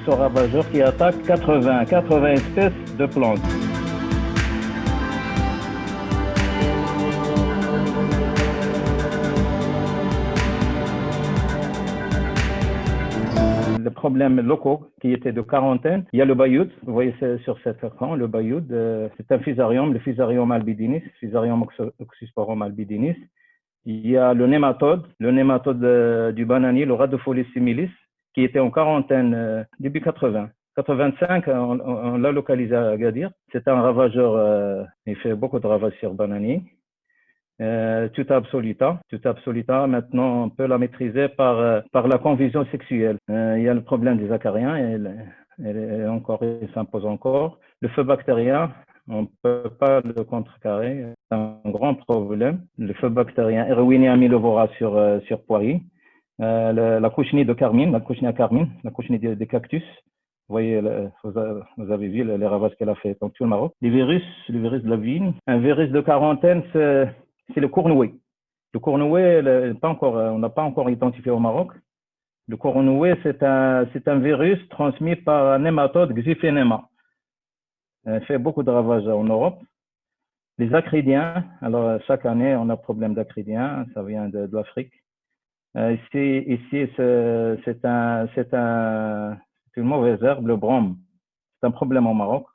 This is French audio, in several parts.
ce ravageur qui attaque 80 espèces de plantes. Les problèmes locaux qui étaient de quarantaine. Il y a le bayoud, vous voyez sur cet écran, le bayoud, c'est un fusarium, le fusarium albidinis, fusarium oxysporum albidinis. Il y a le nématode du bananier, le Rhadophilus similis, qui était en quarantaine début 80. 85, on l'a localisé à Agadir. C'est un ravageur, il fait beaucoup de ravages sur bananier. Tuta absoluta, maintenant on peut la maîtriser par la confusion sexuelle. Il y a le problème des acariens, il s'impose encore. Le feu bactérien, on ne peut pas le contrecarrer, c'est un grand problème. Le feu bactérien, Erwinia amylovora sur poirier. La cochenille de carmine, la cochenille des cactus. Vous voyez, vous avez vu les ravages qu'elle a fait dans tout le Maroc. Les virus de la vigne. Un virus de quarantaine, c'est le cournouet. Le cournouet, on n'a pas encore identifié au Maroc. Le cournouet, c'est un virus transmis par un nématode Xiphenema. Il fait beaucoup de ravages en Europe. Les acridiens, alors chaque année, on a problème d'acridiens, ça vient de l'Afrique. Ici, c'est une mauvaise herbe, le brome. C'est un problème au Maroc.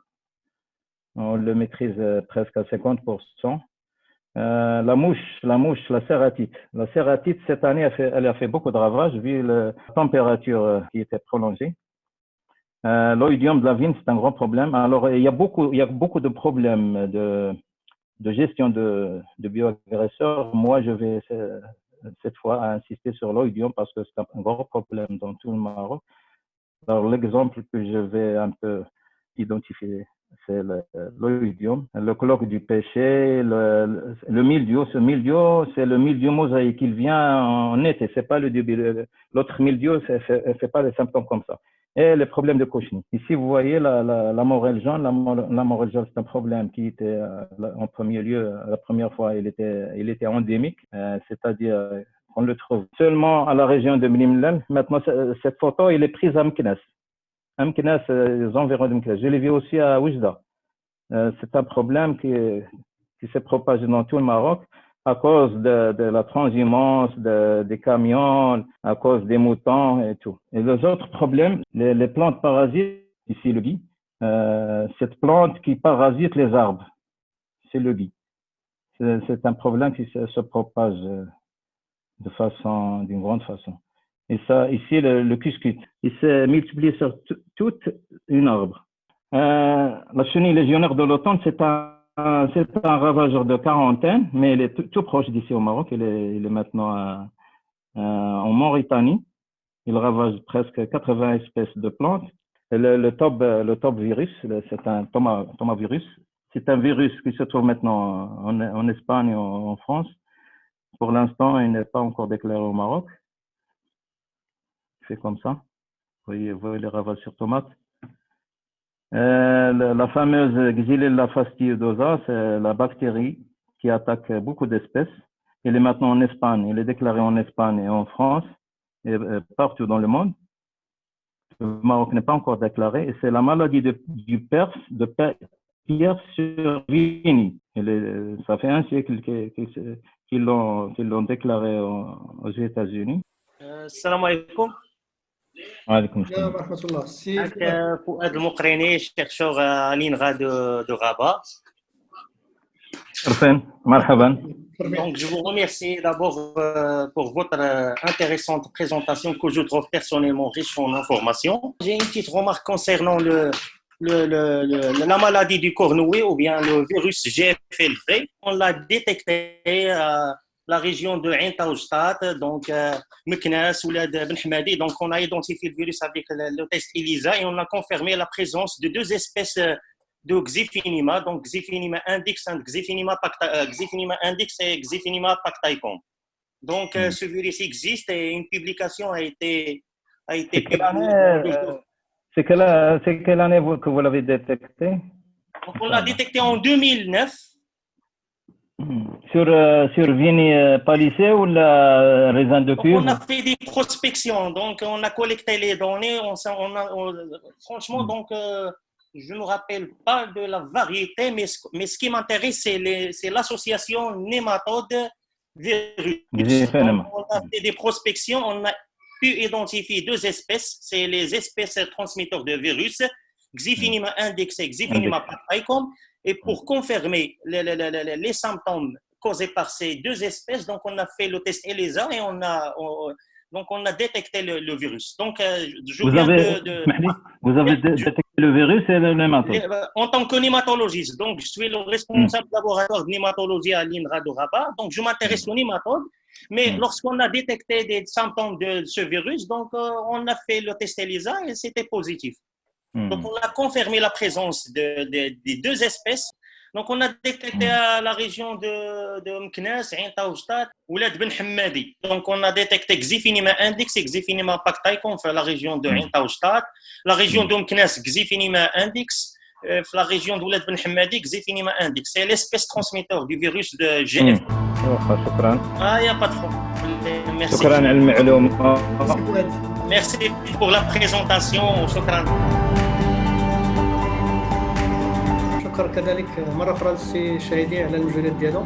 On le maîtrise presque à 50%. La mouche, la cératite. La cératite, cette année, elle a fait beaucoup de ravages vu la température qui était prolongée. L'oïdium de la vigne, c'est un grand problème. Alors, il y a beaucoup de problèmes de gestion de bioagresseurs. Moi, je vais cette fois insister sur l'oïdium parce que c'est un gros problème dans tout le Maroc. Alors, l'exemple que je vais un peu identifier, c'est l'oïdium, le colloque du péché, le mildiou. Ce mildiou, c'est le mildiou mosaïque. Il vient en été, c'est pas le début. L'autre mildiou, c'est pas les symptômes comme ça. Et les problèmes de cochenille. Ici, vous voyez la morelle jaune. La morelle jaune, c'est un problème qui était en premier lieu, la première fois, il était endémique, c'est-à-dire on le trouve seulement à la région de Mlimlen. Maintenant, cette photo, elle est prise à Meknès. Les environs de Meknès. Je l'ai vu aussi à Oujda. C'est un problème qui s'est propagé dans tout le Maroc à cause de la transhumance des camions, à cause des moutons et tout. Et les autres problèmes, les plantes parasites, ici le gui, cette plante qui parasite les arbres, c'est le gui. C'est un problème qui se propage d'une grande façon. Et ça, ici, le cuscute, il s'est multiplié sur toute une arbre. La chenille légionnaire de l'automne, c'est un ravageur de quarantaine, mais il est tout proche d'ici au Maroc. Il est maintenant en Mauritanie. Il ravage presque 80 espèces de plantes. Et le top virus, c'est un tomavirus. C'est un virus qui se trouve maintenant en Espagne et en France. Pour l'instant, il n'est pas encore déclaré au Maroc. C'est comme ça. Vous voyez les ravages sur tomates. La fameuse Xylella fastidiosa, c'est la bactérie qui attaque beaucoup d'espèces. Elle est maintenant en Espagne. Elle est déclarée en Espagne et en France et partout dans le monde. Le Maroc n'est pas encore déclaré. Et c'est la maladie du Perse, de Pierre sur Vigny. Ça fait un siècle qu'ils l'ont déclaré aux États-Unis. Salam alaikum. وعليكم السلام ورحمة الله. معك فؤاد المقريني chercheur à l'INRA de Rabat. مرحبا. Donc, je vous remercie d'abord pour votre intéressante présentation que je trouve personnellement riche en informations. J'ai une petite remarque concernant la maladie du cornouet ou bien le virus GFLV. On l'a détecté à la région de Ain Taoujtat, donc Meknès ou Ben Hamadi. Donc, on a identifié le virus avec le test ELISA et on a confirmé la présence de deux espèces de Xiphinima, donc Xiphinima index et Xiphinima pactaicum. Donc, ce virus existe et une publication a été publiée. C'est quelle année que vous l'avez détecté? Donc, on l'a détecté en 2009. Sur Vini Palissé ou la raisin de Donc, on a cuve? fait des prospections, donc on a collecté les données. Franchement, donc je ne me rappelle pas de la variété, mais ce qui m'intéresse, c'est l'association nématode-virus. Donc, Exactement. on a fait des prospections, on a pu identifier deux espèces, c'est les espèces transmetteurs de virus, Xiphinema index et Xiphinema pachycum. Et pour confirmer les symptômes causés par ces deux espèces, donc on a fait le test ELISA et donc on a détecté le virus. Donc je Vous viens avez, vous avez détecté le virus et le nématode. en tant que nématologiste, donc je suis le responsable laboratoire de nématologie à l'INRA de Rabat, donc je m'intéresse aux nématodes, mais lorsqu'on a détecté des symptômes de ce virus, donc on a fait le test ELISA et c'était positif. Donc, on a confirmé la présence des deux espèces. Donc, on a détecté à la région de Meknès, Ain Taoujtat, Oulad Ben Hammadi. Donc, on a détecté Xiphinema index et Xiphinema pachycum dans la région de Ain Taoujtat. La région de Meknès, Xiphinema index. La région de Oulad Ben Hammadi, Xiphinema index. C'est l'espèce transmetteur du virus de GF. شكرا. Il n'y a pas de problème. Merci. شكرا على المعلومة. Merci pour la présentation. شكرا. شكرا كذلك مرة أخرى للسي شاهدي على المجهودات ديالو.